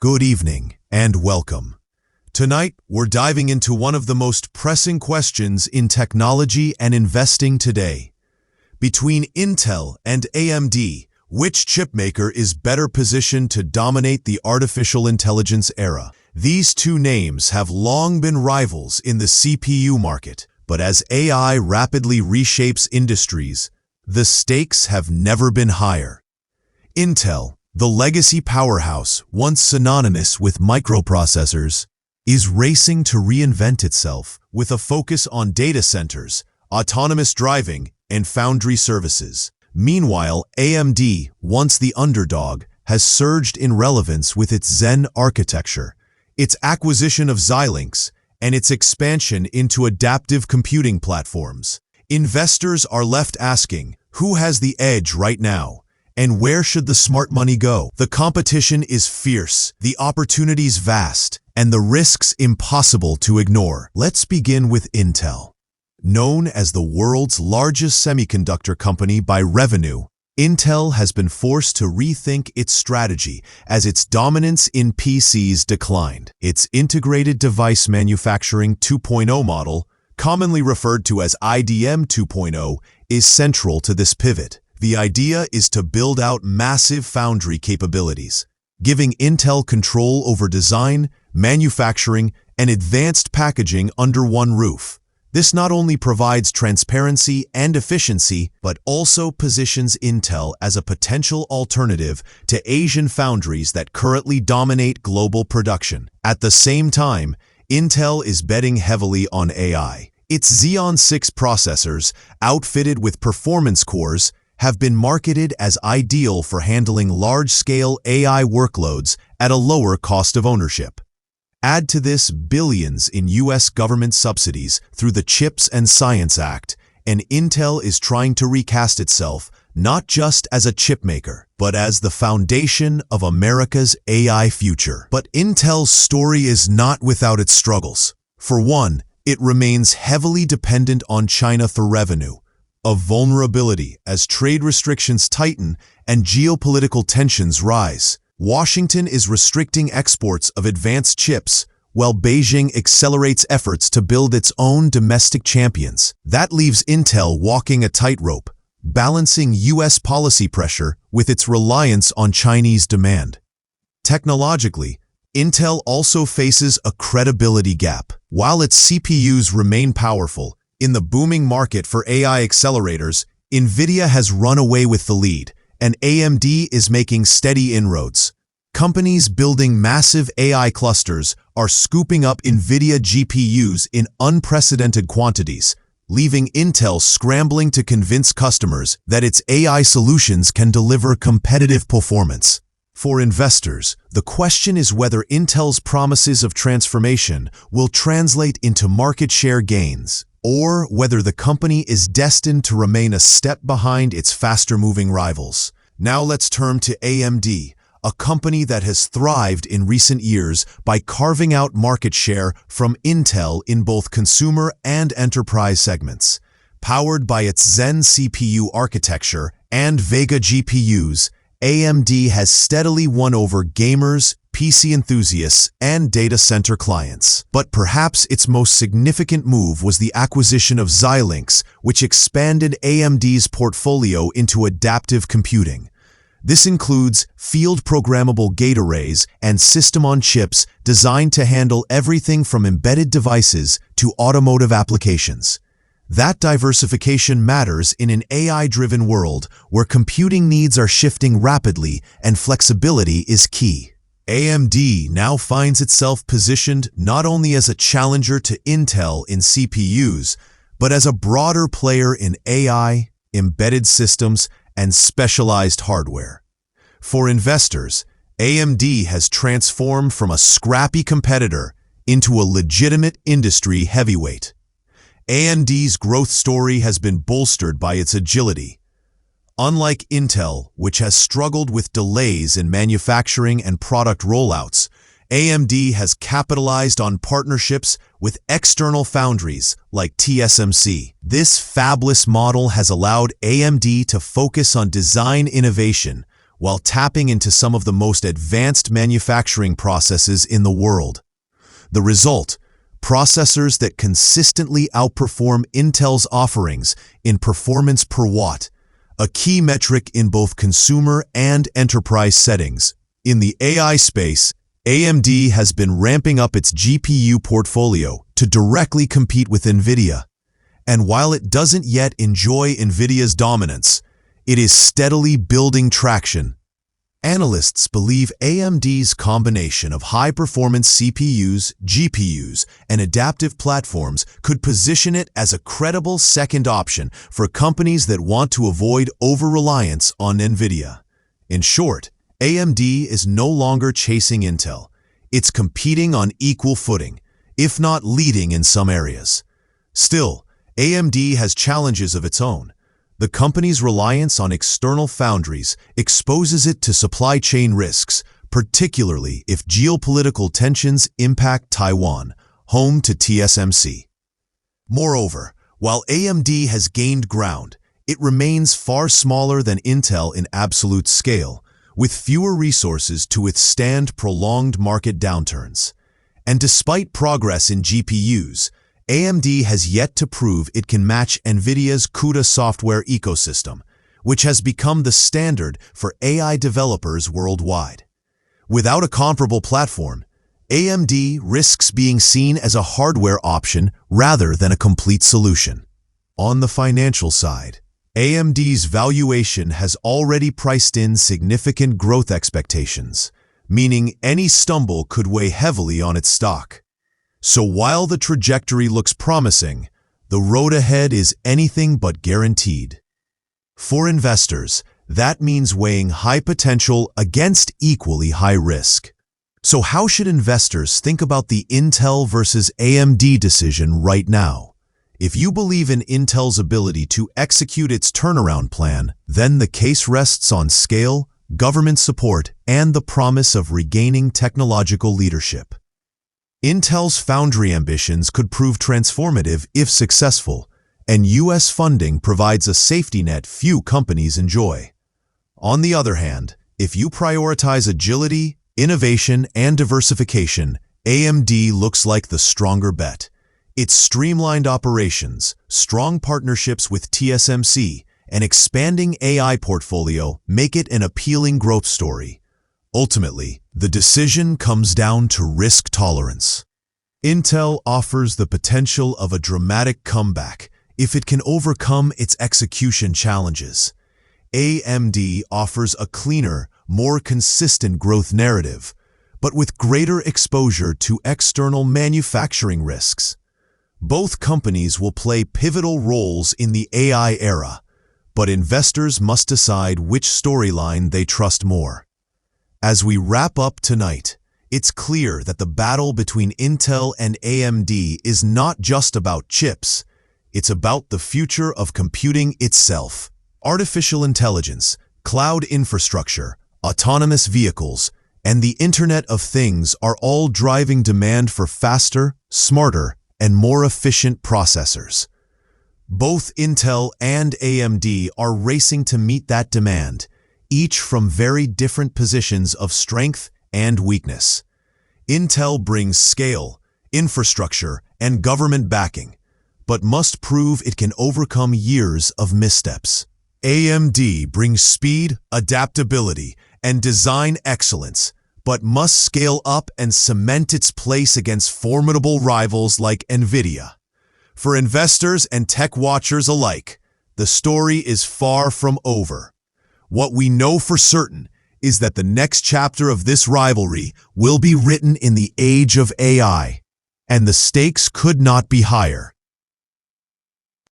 Good evening and welcome. Tonight, we're diving into one of the most pressing questions in technology and investing today. Between Intel and AMD, which chipmaker is better positioned to dominate the artificial intelligence era? These two names have long been rivals in the CPU market, but as AI rapidly reshapes industries, the stakes have never been higher. Intel, the legacy powerhouse once synonymous with microprocessors, is racing to reinvent itself with a focus on data centers, autonomous driving, and foundry services. Meanwhile, AMD, once the underdog, has surged in relevance with its Zen architecture, its acquisition of Xilinx, and its expansion into adaptive computing platforms. Investors are left asking, who has the edge right now? And where should the smart money go? The competition is fierce, the opportunities vast, and the risks impossible to ignore. Let's begin with Intel. Known as the world's largest semiconductor company by revenue, Intel has been forced to rethink its strategy as its dominance in PCs declined. Its Integrated Device Manufacturing 2.0 model, commonly referred to as IDM 2.0, is central to this pivot. The idea is to build out massive foundry capabilities, giving Intel control over design, manufacturing, and advanced packaging under one roof. This not only provides transparency and efficiency, but also positions Intel as a potential alternative to Asian foundries that currently dominate global production. At the same time, Intel is betting heavily on AI. Its Xeon 6 processors, outfitted with performance cores, have been marketed as ideal for handling large-scale AI workloads at a lower cost of ownership. Add to this billions in U.S. government subsidies through the CHIPS and Science Act, and Intel is trying to recast itself not just as a chipmaker, but as the foundation of America's AI future. But Intel's story is not without its struggles. For one, it remains heavily dependent on China for revenue, a vulnerability as trade restrictions tighten and geopolitical tensions rise. Washington is restricting exports of advanced chips, while Beijing accelerates efforts to build its own domestic champions. That leaves Intel walking a tightrope, balancing U.S. policy pressure with its reliance on Chinese demand. Technologically, Intel also faces a credibility gap. While its CPUs remain powerful, in the booming market for AI accelerators, NVIDIA has run away with the lead, and AMD is making steady inroads. Companies building massive AI clusters are scooping up NVIDIA GPUs in unprecedented quantities, leaving Intel scrambling to convince customers that its AI solutions can deliver competitive performance. For investors, the question is whether Intel's promises of transformation will translate into market share gains, or whether the company is destined to remain a step behind its faster-moving rivals. Now let's turn to AMD, a company that has thrived in recent years by carving out market share from Intel in both consumer and enterprise segments. Powered by its Zen CPU architecture and Vega GPUs, AMD has steadily won over gamers, PC enthusiasts, and data center clients. But perhaps its most significant move was the acquisition of Xilinx, which expanded AMD's portfolio into adaptive computing. This includes field-programmable gate arrays and system-on-chips designed to handle everything from embedded devices to automotive applications. That diversification matters in an AI-driven world where computing needs are shifting rapidly and flexibility is key. AMD now finds itself positioned not only as a challenger to Intel in CPUs, but as a broader player in AI, embedded systems, and specialized hardware. For investors, AMD has transformed from a scrappy competitor into a legitimate industry heavyweight. AMD's growth story has been bolstered by its agility. Unlike Intel, which has struggled with delays in manufacturing and product rollouts, AMD has capitalized on partnerships with external foundries like TSMC. This fabless model has allowed AMD to focus on design innovation while tapping into some of the most advanced manufacturing processes in the world. The result: processors that consistently outperform Intel's offerings in performance per watt, a key metric in both consumer and enterprise settings. In the AI space, AMD has been ramping up its GPU portfolio to directly compete with NVIDIA. And while it doesn't yet enjoy NVIDIA's dominance, it is steadily building traction. Analysts believe AMD's combination of high-performance CPUs, GPUs, and adaptive platforms could position it as a credible second option for companies that want to avoid over-reliance on NVIDIA. In short, AMD is no longer chasing Intel. It's competing on equal footing, if not leading in some areas. Still, AMD has challenges of its own. The company's reliance on external foundries exposes it to supply chain risks, particularly if geopolitical tensions impact Taiwan, home to TSMC. Moreover, while AMD has gained ground, it remains far smaller than Intel in absolute scale, with fewer resources to withstand prolonged market downturns. And despite progress in GPUs, AMD has yet to prove it can match NVIDIA's CUDA software ecosystem, which has become the standard for AI developers worldwide. Without a comparable platform, AMD risks being seen as a hardware option rather than a complete solution. On the financial side, AMD's valuation has already priced in significant growth expectations, meaning any stumble could weigh heavily on its stock. So while the trajectory looks promising, the road ahead is anything but guaranteed. For investors, that means weighing high potential against equally high risk. So how should investors think about the Intel versus AMD decision right now? If you believe in Intel's ability to execute its turnaround plan, then the case rests on scale, government support, and the promise of regaining technological leadership. Intel's foundry ambitions could prove transformative if successful, and U.S. funding provides a safety net few companies enjoy. On the other hand, if you prioritize agility, innovation, and diversification, AMD looks like the stronger bet. Its streamlined operations, strong partnerships with TSMC, and expanding AI portfolio make it an appealing growth story. Ultimately, the decision comes down to risk tolerance. Intel offers the potential of a dramatic comeback if it can overcome its execution challenges. AMD offers a cleaner, more consistent growth narrative, but with greater exposure to external manufacturing risks. Both companies will play pivotal roles in the AI era, but investors must decide which storyline they trust more. As we wrap up tonight, it's clear that the battle between Intel and AMD is not just about chips. It's about the future of computing itself. Artificial intelligence, cloud infrastructure, autonomous vehicles, and the Internet of Things are all driving demand for faster, smarter, and more efficient processors. Both Intel and AMD are racing to meet that demand, each from very different positions of strength and weakness. Intel brings scale, infrastructure, and government backing, but must prove it can overcome years of missteps. AMD brings speed, adaptability, and design excellence, but must scale up and cement its place against formidable rivals like NVIDIA. For investors and tech watchers alike, the story is far from over. What we know for certain is that the next chapter of this rivalry will be written in the age of AI, and the stakes could not be higher.